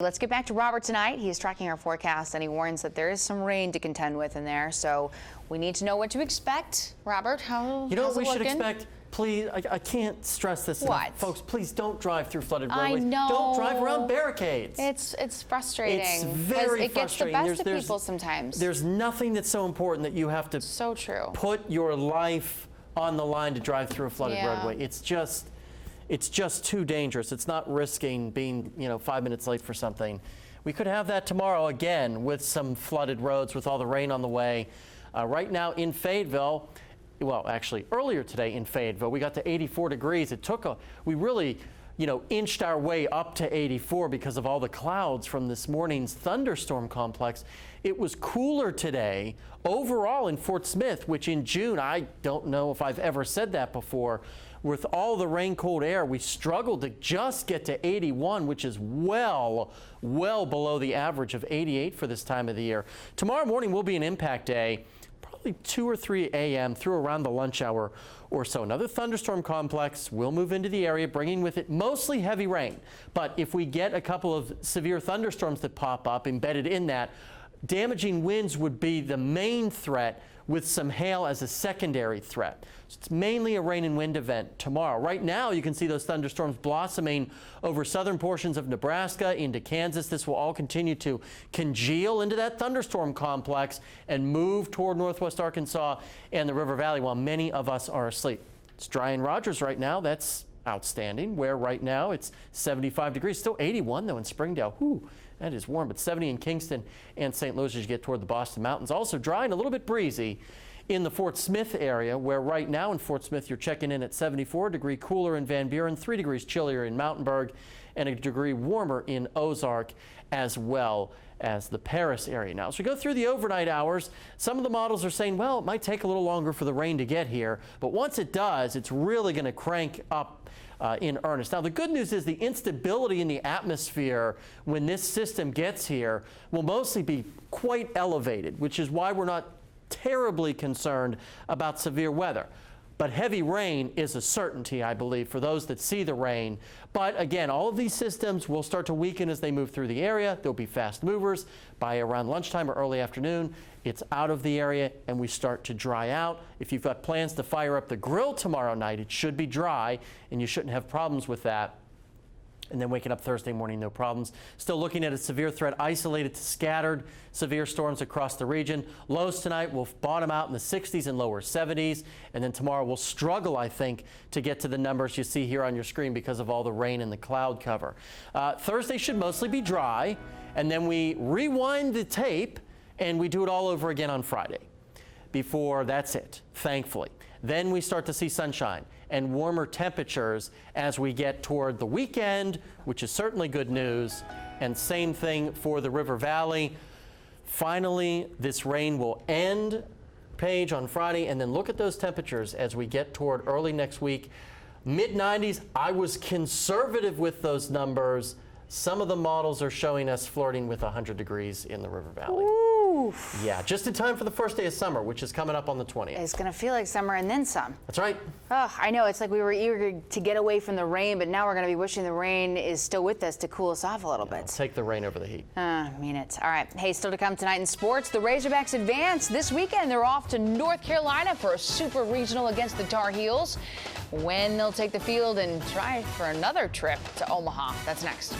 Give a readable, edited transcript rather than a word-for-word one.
Let's get back to Robert tonight. He's tracking our forecast and he warns that there is some rain to contend with in there. So we need to know what to expect. Robert, how's what we it should looking? Expect? Please, I can't stress this enough. Folks, please don't drive through flooded roadways. I know. Don't drive around barricades. It's frustrating. It's very it gets frustrating. the best of people sometimes. There's nothing that's so important that you have to put your life on the line to drive through a flooded roadway. It's just too dangerous. It's not risking being, 5 minutes late for something. We could have that tomorrow again with some flooded roads with all the rain on the way. Right now in Fayetteville, well, actually earlier today in Fayetteville, we got to 84 degrees. We really, inched our way up to 84 because of all the clouds from this morning's thunderstorm complex. It was cooler today overall in Fort Smith, which in June, I don't know if I've ever said that before. With all the rain cold air, we struggled to just get to 81, which is well below the average of 88 for this time of the year. Tomorrow morning will be an impact day. Probably 2 or 3 a.m. through around the lunch hour or so. Another thunderstorm complex will move into the area, bringing with it mostly heavy rain. But if we get a couple of severe thunderstorms that pop up embedded in that, damaging winds would be the main threat, with some hail as a secondary threat. So it's mainly a rain and wind event tomorrow. Right now, you can see those thunderstorms blossoming over southern portions of Nebraska into Kansas. This will all continue to congeal into that thunderstorm complex and move toward northwest Arkansas and the River Valley while many of us are asleep. It's dry in Rogers right now. That's outstanding, where right now it's 75 degrees. Still 81, though, in Springdale. Whew, that is warm, but 70 in Kingston and St. Louis as you get toward the Boston Mountains. Also dry and a little bit breezy in the Fort Smith area, where right now in Fort Smith you're checking in at 74, degree cooler in Van Buren, 3 degrees chillier in Mountainburg, and a degree warmer in Ozark, as well as the Paris area. Now, as we go through the overnight hours, some of the models are saying, well, it might take a little longer for the rain to get here, but once it does, it's really going to crank up in earnest. Now, the good news is the instability in the atmosphere when this system gets here will mostly be quite elevated, which is why we're not terribly concerned about severe weather. But heavy rain is a certainty, I believe, for those that see the rain. But again, all of these systems will start to weaken as they move through the area. There'll be fast movers. By around lunchtime or early afternoon, it's out of the area and we start to dry out. If you've got plans to fire up the grill tomorrow night, it should be dry and you shouldn't have problems with that. And then waking up Thursday morning, no problems. Still looking at a severe threat isolated to scattered severe storms across the region. Lows tonight will bottom out in the 60s and lower 70s. And then tomorrow we'll struggle, I think, to get to the numbers you see here on your screen because of all the rain and the cloud cover. Thursday should mostly be dry. And then we rewind the tape and we do it all over again on Friday. Before that's it, thankfully. Then we start to see sunshine and warmer temperatures as we get toward the weekend, which is certainly good news. And same thing for the River Valley. Finally, this rain will end, Paige, on Friday, and then look at those temperatures as we get toward early next week. Mid-90s, I was conservative with those numbers. Some of the models are showing us flirting with 100 degrees in the River Valley. Oof. Yeah, just in time for the first day of summer, which is coming up on the 20th. It's going to feel like summer and then some. That's right. Oh, I know. It's like we were eager to get away from the rain, but now we're going to be wishing the rain is still with us to cool us off a little bit. Take the rain over the heat. I mean it. All right. Hey, still to come tonight in sports, the Razorbacks advance. This weekend, they're off to North Carolina for a super regional against the Tar Heels. When they'll take the field and try for another trip to Omaha. That's next.